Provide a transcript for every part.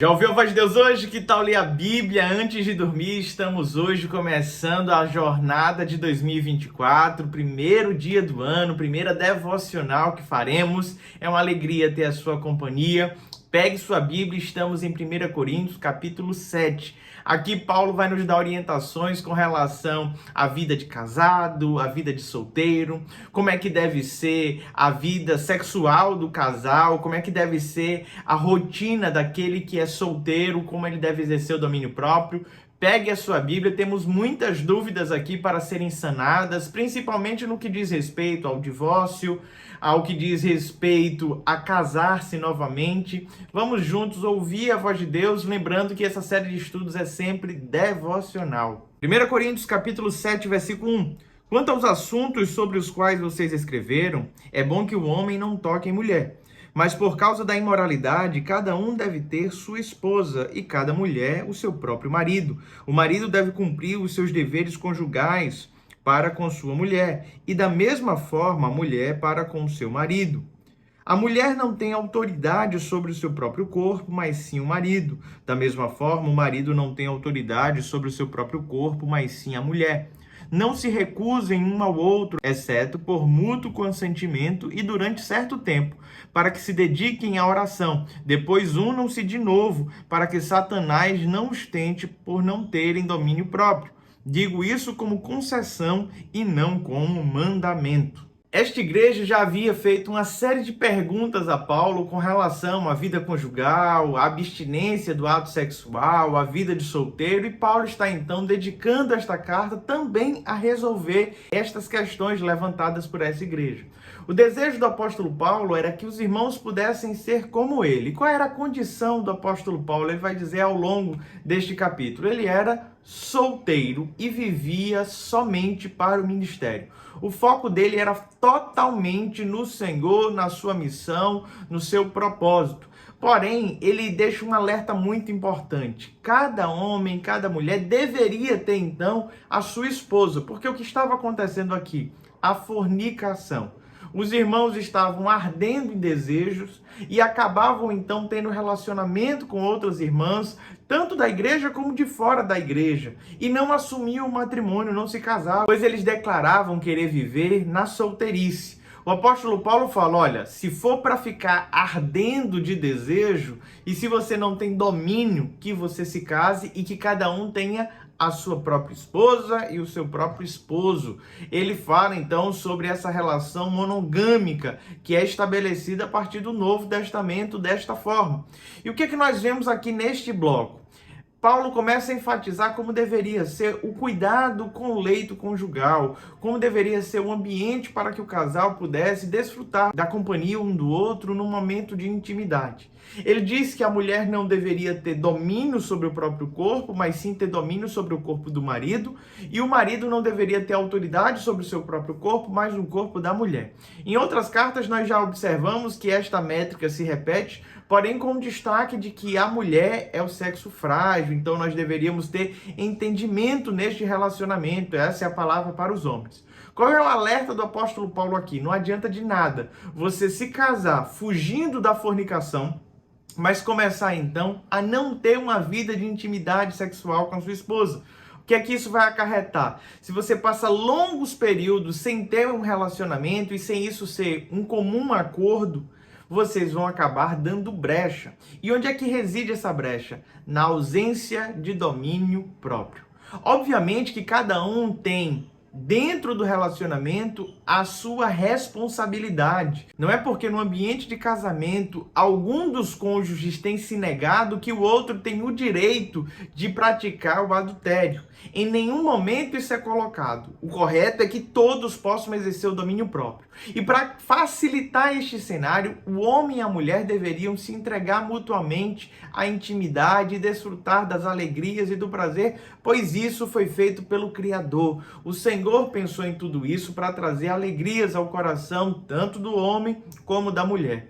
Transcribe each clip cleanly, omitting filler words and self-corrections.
Já ouviu a voz de Deus hoje? Que tal ler a Bíblia antes de dormir? Estamos hoje começando a jornada de 2024, primeiro dia do ano, primeira devocional que faremos. É uma alegria ter a sua companhia. Pegue sua Bíblia, estamos em 1 Coríntios, capítulo 7. Aqui Paulo vai nos dar orientações com relação à vida de casado, à vida de solteiro, como é que deve ser a vida sexual do casal, como é que deve ser a rotina daquele que é solteiro, como ele deve exercer o domínio próprio. Pegue a sua Bíblia, temos muitas dúvidas aqui para serem sanadas, principalmente no que diz respeito ao divórcio, ao que diz respeito a casar-se novamente. Vamos juntos ouvir a voz de Deus, lembrando que essa série de estudos é sempre devocional. 1 Coríntios capítulo 7, versículo 1. Quanto aos assuntos sobre os quais vocês escreveram, é bom que o homem não toque em mulher. Mas por causa da imoralidade, cada um deve ter sua esposa e cada mulher o seu próprio marido. O marido deve cumprir os seus deveres conjugais para com sua mulher e da mesma forma a mulher para com o seu marido. A mulher não tem autoridade sobre o seu próprio corpo, mas sim o marido. Da mesma forma, o marido não tem autoridade sobre o seu próprio corpo, mas sim a mulher. Não se recusem um ao outro, exceto por mútuo consentimento e durante certo tempo, para que se dediquem à oração. Depois unam-se de novo, para que Satanás não os tente por não terem domínio próprio. Digo isso como concessão e não como mandamento. Esta igreja já havia feito uma série de perguntas a Paulo com relação à vida conjugal, à abstinência do ato sexual, à vida de solteiro, e Paulo está então dedicando esta carta também a resolver estas questões levantadas por essa igreja. O desejo do apóstolo Paulo era que os irmãos pudessem ser como ele. Qual era a condição do apóstolo Paulo? Ele vai dizer ao longo deste capítulo. Ele era solteiro e vivia somente para o ministério. O foco dele era totalmente no Senhor, na sua missão, no seu propósito. Porém, ele deixa um alerta muito importante. Cada homem, cada mulher deveria ter então a sua esposa, porque o que estava acontecendo aqui? A fornicação. Os irmãos estavam ardendo em desejos e acabavam então tendo relacionamento com outras irmãs, tanto da igreja como de fora da igreja, e não assumiam o matrimônio, não se casavam, pois eles declaravam querer viver na solteirice. O apóstolo Paulo fala, olha, se for para ficar ardendo de desejo, e se você não tem domínio, que você se case e que cada um tenha a sua própria esposa e o seu próprio esposo. Ele fala então sobre essa relação monogâmica que é estabelecida a partir do Novo Testamento desta forma. E o que é que nós vemos aqui neste bloco? Paulo começa a enfatizar como deveria ser o cuidado com o leito conjugal, como deveria ser o ambiente para que o casal pudesse desfrutar da companhia um do outro no momento de intimidade. Ele diz que a mulher não deveria ter domínio sobre o próprio corpo, mas sim ter domínio sobre o corpo do marido, e o marido não deveria ter autoridade sobre o seu próprio corpo, mas no corpo da mulher. Em outras cartas nós já observamos que esta métrica se repete, porém com destaque de que a mulher é o sexo frágil, então nós deveríamos ter entendimento neste relacionamento. Essa é a palavra para os homens. Qual é o alerta do apóstolo Paulo aqui? Não adianta de nada você se casar fugindo da fornicação, mas começar então a não ter uma vida de intimidade sexual com a sua esposa. O que é que isso vai acarretar? Se você passa longos períodos sem ter um relacionamento e sem isso ser um comum acordo, vocês vão acabar dando brecha. E onde é que reside essa brecha? Na ausência de domínio próprio. Obviamente que cada um tem, dentro do relacionamento, a sua responsabilidade. Não é porque no ambiente de casamento algum dos cônjuges tem se negado que o outro tem o direito de praticar o adultério. Em nenhum momento isso é colocado. O correto é que todos possam exercer o domínio próprio. E para facilitar este cenário, o homem e a mulher deveriam se entregar mutuamente à intimidade e desfrutar das alegrias e do prazer, pois isso foi feito pelo Criador. O Senhor pensou em tudo isso para trazer alegrias ao coração tanto do homem como da mulher.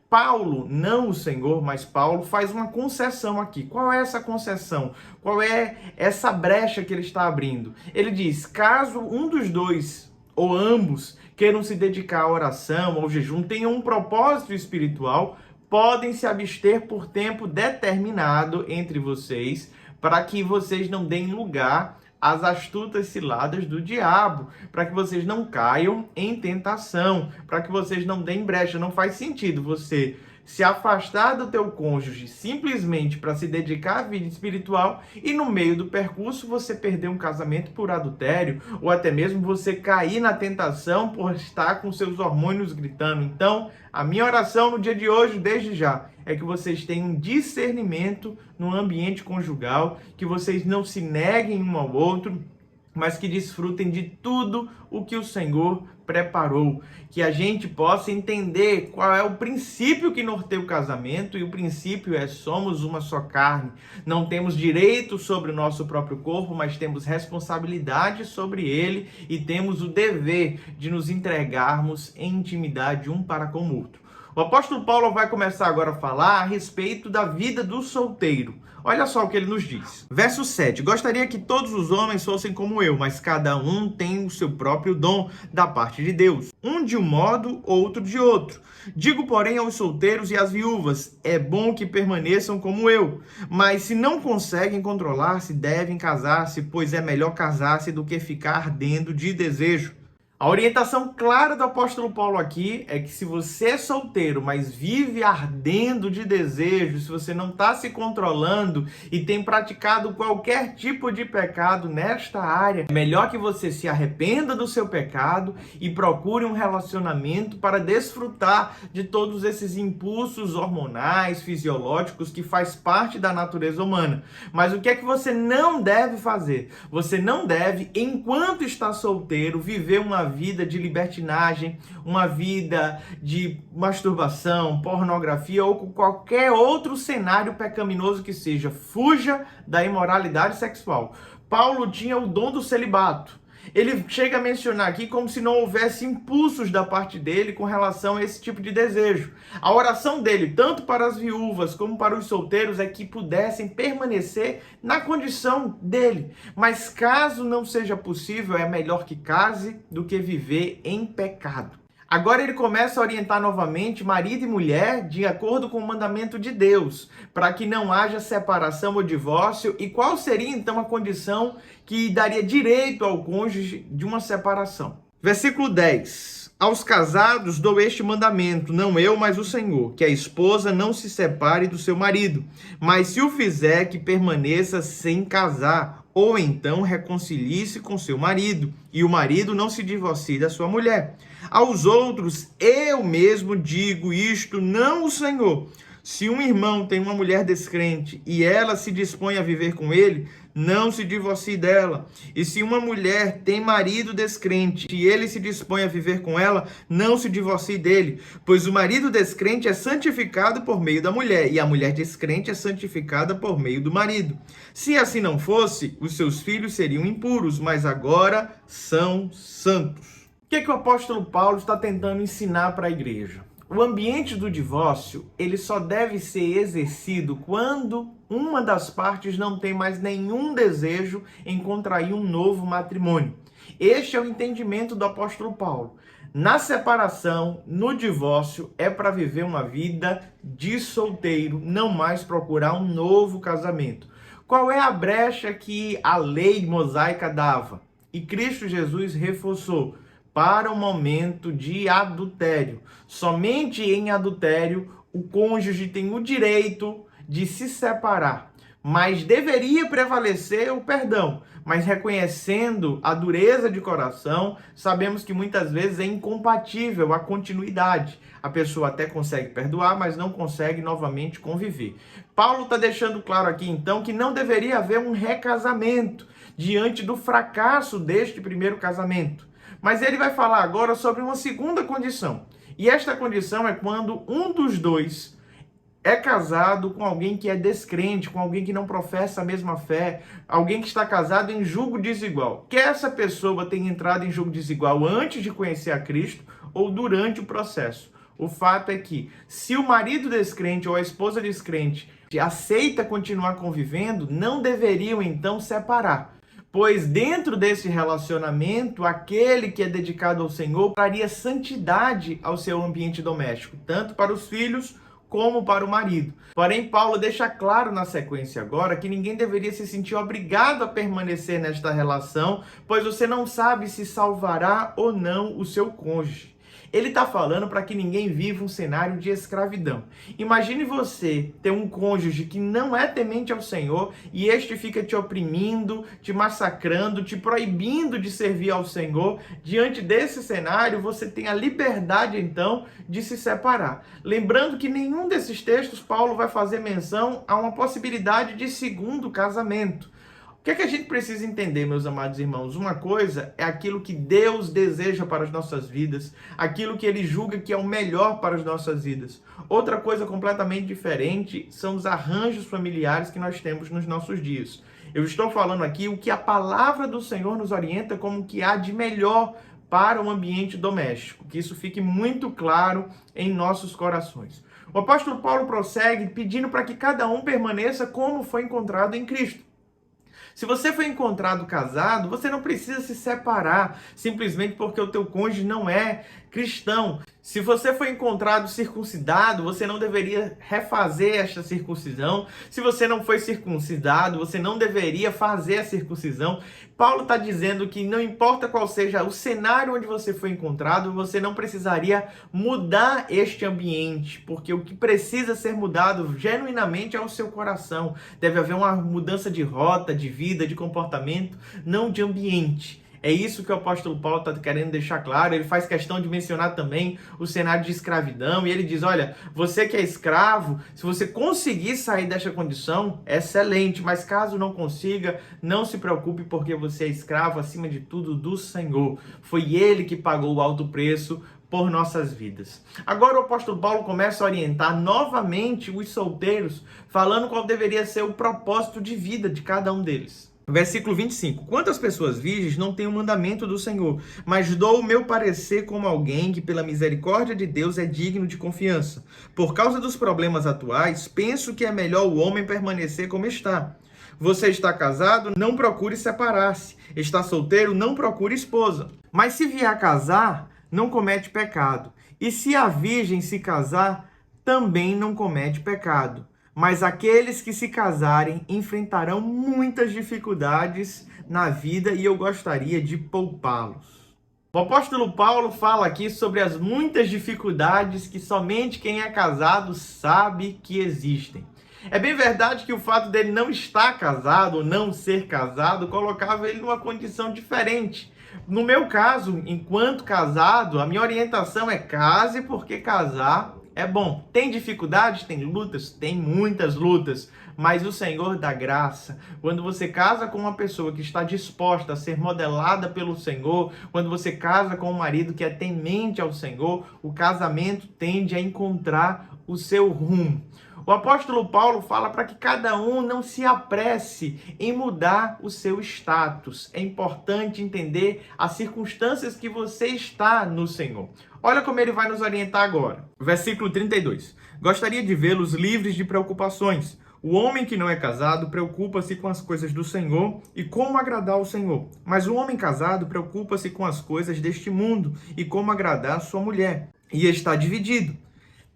Paulo, não o Senhor, mas Paulo faz uma concessão aqui. Qual é essa concessão? Qual é essa brecha que ele está abrindo? Ele diz, caso um dos dois ou ambos queiram se dedicar à oração, ao jejum, tenham um propósito espiritual, podem se abster por tempo determinado entre vocês, para que vocês não deem lugar às astutas ciladas do diabo, para que vocês não caiam em tentação, para que vocês não deem brecha. Não faz sentido você se afastar do teu cônjuge simplesmente para se dedicar à vida espiritual e no meio do percurso você perder um casamento por adultério, ou até mesmo você cair na tentação por estar com seus hormônios gritando. Então, a minha oração no dia de hoje, desde já, é que vocês tenham discernimento no ambiente conjugal, que vocês não se neguem um ao outro, mas que desfrutem de tudo o que o Senhor preparou. Que a gente possa entender qual é o princípio que norteia o casamento, e o princípio é: somos uma só carne. Não temos direito sobre o nosso próprio corpo, mas temos responsabilidade sobre ele e temos o dever de nos entregarmos em intimidade um para com o outro. O apóstolo Paulo vai começar agora a falar a respeito da vida do solteiro. Olha só o que ele nos diz. Verso 7. Gostaria que todos os homens fossem como eu, mas cada um tem o seu próprio dom da parte de Deus. Um de um modo, outro de outro. Digo, porém, aos solteiros e às viúvas, é bom que permaneçam como eu. Mas se não conseguem controlar-se, devem casar-se, pois é melhor casar-se do que ficar ardendo de desejo. A orientação clara do apóstolo Paulo aqui é que se você é solteiro, mas vive ardendo de desejo, se você não está se controlando e tem praticado qualquer tipo de pecado nesta área, é melhor que você se arrependa do seu pecado e procure um relacionamento para desfrutar de todos esses impulsos hormonais, fisiológicos que faz parte da natureza humana. Mas o que é que você não deve fazer? Você não deve, enquanto está solteiro, viver uma vida de libertinagem, uma vida de masturbação, pornografia ou com qualquer outro cenário pecaminoso que seja. Fuja da imoralidade sexual. Paulo tinha o dom do celibato. Ele chega a mencionar aqui como se não houvesse impulsos da parte dele com relação a esse tipo de desejo. A oração dele, tanto para as viúvas como para os solteiros, é que pudessem permanecer na condição dele. Mas caso não seja possível, é melhor que case do que viver em pecado. Agora ele começa a orientar novamente marido e mulher de acordo com o mandamento de Deus, para que não haja separação ou divórcio. E qual seria então a condição que daria direito ao cônjuge de uma separação? Versículo 10. Aos casados dou este mandamento, não eu, mas o Senhor, que a esposa não se separe do seu marido, mas se o fizer, que permaneça sem casar, ou então reconcilie-se com seu marido, e o marido não se divorcie da sua mulher. Aos outros, eu mesmo digo isto, não o Senhor. Se um irmão tem uma mulher descrente e ela se dispõe a viver com ele, não se divorcie dela. E se uma mulher tem marido descrente e ele se dispõe a viver com ela, não se divorcie dele. Pois o marido descrente é santificado por meio da mulher, e a mulher descrente é santificada por meio do marido. Se assim não fosse, os seus filhos seriam impuros, mas agora são santos. O que o apóstolo Paulo está tentando ensinar para a igreja? O ambiente do divórcio, ele só deve ser exercido quando uma das partes não tem mais nenhum desejo em contrair um novo matrimônio. Este é o entendimento do apóstolo Paulo. Na separação, no divórcio, é para viver uma vida de solteiro, não mais procurar um novo casamento. Qual é a brecha que a lei mosaica dava? E Cristo Jesus reforçou: para o momento de adultério. Somente em adultério o cônjuge tem o direito de se separar, mas deveria prevalecer o perdão. Mas reconhecendo a dureza de coração, sabemos que muitas vezes é incompatível a continuidade. A pessoa até consegue perdoar, mas não consegue novamente conviver. Paulo está deixando claro aqui, então, que não deveria haver um recasamento diante do fracasso deste primeiro casamento. Mas ele vai falar agora sobre uma segunda condição. E esta condição é quando um dos dois é casado com alguém que é descrente, com alguém que não professa a mesma fé, alguém que está casado em julgo desigual. Que essa pessoa tenha entrado em julgo desigual antes de conhecer a Cristo ou durante o processo. O fato é que, se o marido descrente ou a esposa descrente aceita continuar convivendo, não deveriam então separar. Pois dentro desse relacionamento, aquele que é dedicado ao Senhor traria santidade ao seu ambiente doméstico, tanto para os filhos como para o marido. Porém, Paulo deixa claro na sequência agora que ninguém deveria se sentir obrigado a permanecer nesta relação, pois você não sabe se salvará ou não o seu cônjuge. Ele está falando para que ninguém viva um cenário de escravidão. Imagine você ter um cônjuge que não é temente ao Senhor e este fica te oprimindo, te massacrando, te proibindo de servir ao Senhor. Diante desse cenário, você tem a liberdade, então, de se separar. Lembrando que nenhum desses textos Paulo vai fazer menção a uma possibilidade de segundo casamento. O que é que a gente precisa entender, meus amados irmãos? Uma coisa é aquilo que Deus deseja para as nossas vidas, aquilo que Ele julga que é o melhor para as nossas vidas. Outra coisa completamente diferente são os arranjos familiares que nós temos nos nossos dias. Eu estou falando aqui o que a palavra do Senhor nos orienta como que há de melhor para o ambiente doméstico, que isso fique muito claro em nossos corações. O apóstolo Paulo prossegue pedindo para que cada um permaneça como foi encontrado em Cristo. Se você foi encontrado casado, você não precisa se separar simplesmente porque o teu cônjuge não é cristão. Se você foi encontrado circuncidado, você não deveria refazer esta circuncisão. Se você não foi circuncidado, você não deveria fazer a circuncisão. Paulo está dizendo que não importa qual seja o cenário onde você foi encontrado, você não precisaria mudar este ambiente, porque o que precisa ser mudado genuinamente é o seu coração. Deve haver uma mudança de rota, de vida, de comportamento, não de ambiente. É isso que o apóstolo Paulo está querendo deixar claro. Ele faz questão de mencionar também o cenário de escravidão. E ele diz, olha, você que é escravo, se você conseguir sair desta condição, é excelente. Mas caso não consiga, não se preocupe, porque você é escravo, acima de tudo, do Senhor. Foi Ele que pagou o alto preço por nossas vidas. Agora o apóstolo Paulo começa a orientar novamente os solteiros, falando qual deveria ser o propósito de vida de cada um deles. Versículo 25. Quantas pessoas virgens não têm o mandamento do Senhor, mas dou o meu parecer como alguém que pela misericórdia de Deus é digno de confiança. Por causa dos problemas atuais, penso que é melhor o homem permanecer como está. Você está casado? Não procure separar-se. Está solteiro? Não procure esposa. Mas se vier a casar, não comete pecado. E se a virgem se casar, também não comete pecado. Mas aqueles que se casarem enfrentarão muitas dificuldades na vida e eu gostaria de poupá-los. O apóstolo Paulo fala aqui sobre as muitas dificuldades que somente quem é casado sabe que existem. É bem verdade que o fato dele não estar casado ou não ser casado colocava ele numa condição diferente. No meu caso, enquanto casado, a minha orientação é case porque casar é bom. Tem dificuldades? Tem lutas? Tem muitas lutas. Mas o Senhor dá graça. Quando você casa com uma pessoa que está disposta a ser modelada pelo Senhor, quando você casa com um marido que é temente ao Senhor, o casamento tende a encontrar o seu rumo. O apóstolo Paulo fala para que cada um não se apresse em mudar o seu status. É importante entender as circunstâncias que você está no Senhor. Olha como ele vai nos orientar agora. Versículo 32. Gostaria de vê-los livres de preocupações. O homem que não é casado preocupa-se com as coisas do Senhor e como agradar ao Senhor. Mas o homem casado preocupa-se com as coisas deste mundo e como agradar a sua mulher. E está dividido.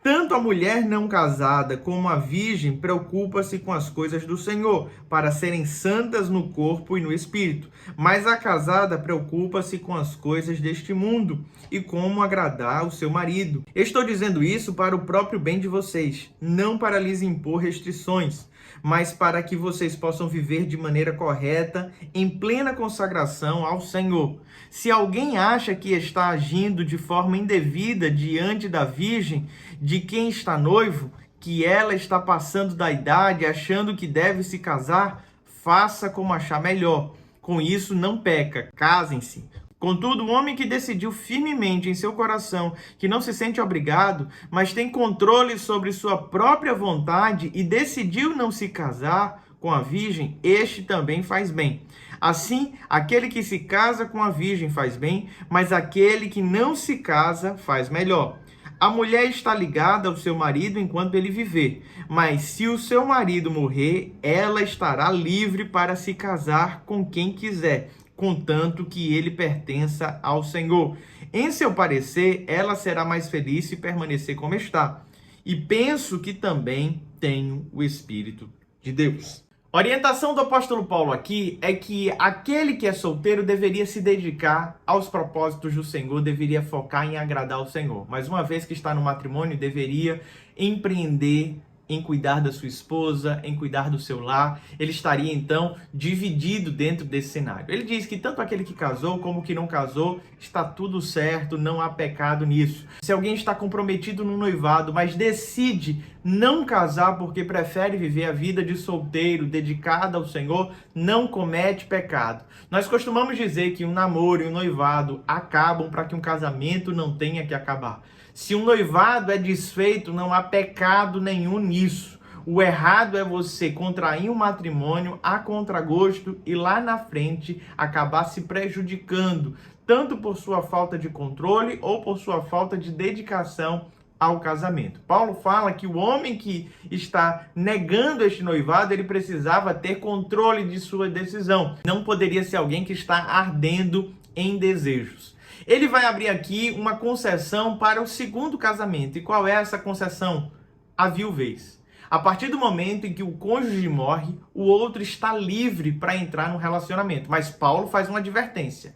Tanto a mulher não casada como a virgem preocupa-se com as coisas do Senhor, para serem santas no corpo e no espírito. Mas a casada preocupa-se com as coisas deste mundo e como agradar o seu marido. Estou dizendo isso para o próprio bem de vocês, não para lhes impor restrições, mas para que vocês possam viver de maneira correta, em plena consagração ao Senhor. Se alguém acha que está agindo de forma indevida diante da virgem, de quem está noivo, que ela está passando da idade, achando que deve se casar, faça como achar melhor. Com isso não peca, casem-se. Contudo, o homem que decidiu firmemente em seu coração que não se sente obrigado, mas tem controle sobre sua própria vontade e decidiu não se casar com a virgem, este também faz bem. Assim, aquele que se casa com a virgem faz bem, mas aquele que não se casa faz melhor. A mulher está ligada ao seu marido enquanto ele viver, mas se o seu marido morrer, ela estará livre para se casar com quem quiser, contanto que ele pertença ao Senhor. Em seu parecer, ela será mais feliz se permanecer como está. e penso que também tenho o Espírito de Deus. A orientação do apóstolo Paulo aqui é que aquele que é solteiro deveria se dedicar aos propósitos do Senhor, deveria focar em agradar ao Senhor. Mas uma vez que está no matrimônio, deveria empreender em cuidar da sua esposa, em cuidar do seu lar. Ele estaria então dividido dentro desse cenário. Ele diz que tanto aquele que casou como o que não casou, está tudo certo, não há pecado nisso. Se alguém está comprometido no noivado, mas decide não casar porque prefere viver a vida de solteiro, dedicada ao Senhor, não comete pecado. Nós costumamos dizer que um namoro e um noivado acabam para que um casamento não tenha que acabar. Se um noivado é desfeito, não há pecado nenhum nisso. O errado é você contrair um matrimônio a contragosto e lá na frente acabar se prejudicando, tanto por sua falta de controle ou por sua falta de dedicação ao casamento. Paulo fala que o homem que está negando este noivado, ele precisava ter controle de sua decisão. Não poderia ser alguém que está ardendo em desejos. Ele vai abrir aqui uma concessão para o segundo casamento. E qual é essa concessão? A viuvez. A partir do momento em que o cônjuge morre, o outro está livre para entrar no relacionamento. Mas Paulo faz uma advertência.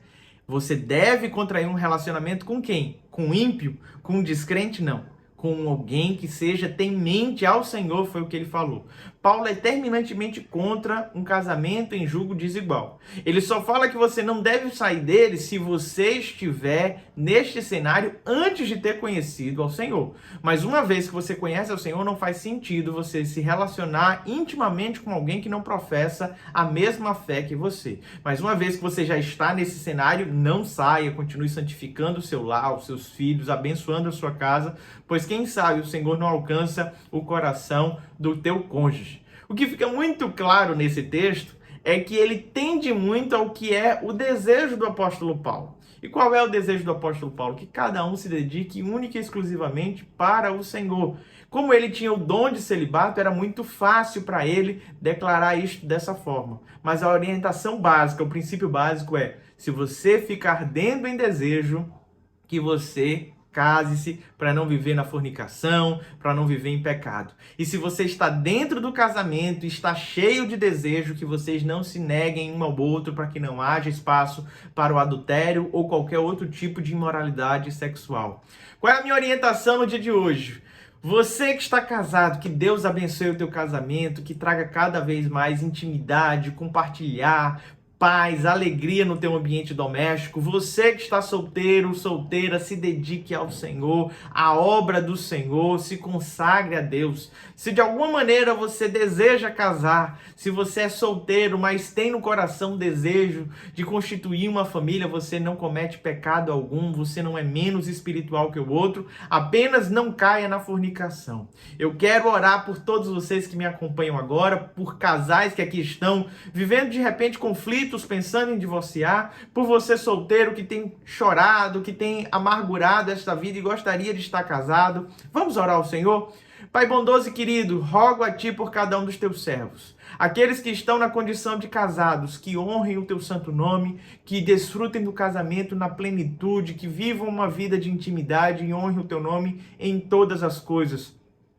Você deve contrair um relacionamento com quem? Com ímpio? Com descrente? Não. Com alguém que seja temente ao Senhor, foi o que ele falou. Paulo é terminantemente contra um casamento em julgo desigual. Ele só fala que você não deve sair dele se você estiver neste cenário antes de ter conhecido ao Senhor. Mas uma vez que você conhece ao Senhor, não faz sentido você se relacionar intimamente com alguém que não professa a mesma fé que você. Mas uma vez que você já está nesse cenário, não saia, continue santificando o seu lar, os seus filhos, abençoando a sua casa, pois quem sabe o Senhor não alcança o coração do teu cônjuge. O que fica muito claro nesse texto é que ele tende muito ao que é o desejo do apóstolo Paulo. E qual é o desejo do apóstolo Paulo? Que cada um se dedique única e exclusivamente para o Senhor. Como ele tinha o dom de celibato, era muito fácil para ele declarar isto dessa forma. Mas a orientação básica, o princípio básico é: se você ficar ardendo em desejo, que você case-se para não viver na fornicação, para não viver em pecado. E se você está dentro do casamento e está cheio de desejo, que vocês não se neguem um ao outro para que não haja espaço para o adultério ou qualquer outro tipo de imoralidade sexual. Qual é a minha orientação no dia de hoje? Você que está casado, que Deus abençoe o teu casamento, que traga cada vez mais intimidade, compartilhar, paz, alegria no teu ambiente doméstico. Você que está solteiro, solteira, se dedique ao Senhor, à obra do Senhor, se consagre a Deus. Se de alguma maneira você deseja casar, se você é solteiro, mas tem no coração o desejo de constituir uma família, você não comete pecado algum, você não é menos espiritual que o outro, apenas não caia na fornicação. Eu quero orar por todos vocês que me acompanham agora, por casais que aqui estão vivendo de repente conflitos, pensando em divorciar, por você solteiro que tem chorado, que tem amargurado esta vida e gostaria de estar casado. Vamos orar ao Senhor? Pai bondoso e querido, rogo a Ti por cada um dos Teus servos. Aqueles que estão na condição de casados, que honrem o Teu santo nome, que desfrutem do casamento na plenitude, que vivam uma vida de intimidade e honrem o Teu nome em todas as coisas.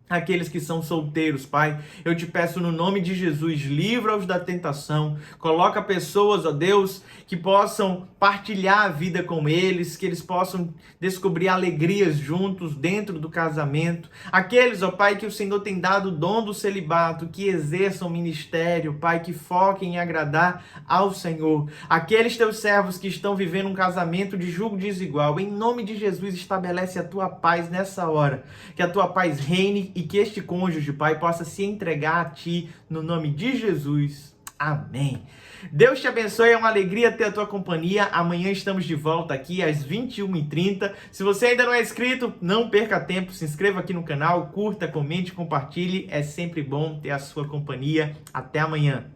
Aqueles que são solteiros, Pai, eu te peço no nome de Jesus, livra-os da tentação, coloca pessoas, ó Deus, que possam partilhar a vida com eles, que eles possam descobrir alegrias juntos dentro do casamento. Aqueles, ó Pai, que o Senhor tem dado o dom do celibato, que exerçam ministério, Pai, que foquem em agradar ao Senhor. Aqueles teus servos que estão vivendo um casamento de julgo desigual, em nome de Jesus, estabelece a tua paz nessa hora, que a tua paz reine e que este cônjuge, Pai, possa se entregar a Ti, no nome de Jesus. Amém. Deus te abençoe, é uma alegria ter a tua companhia. Amanhã estamos de volta aqui às 21h30. Se você ainda não é inscrito, não perca tempo, se inscreva aqui no canal, curta, comente, compartilhe. É sempre bom ter a sua companhia. Até amanhã.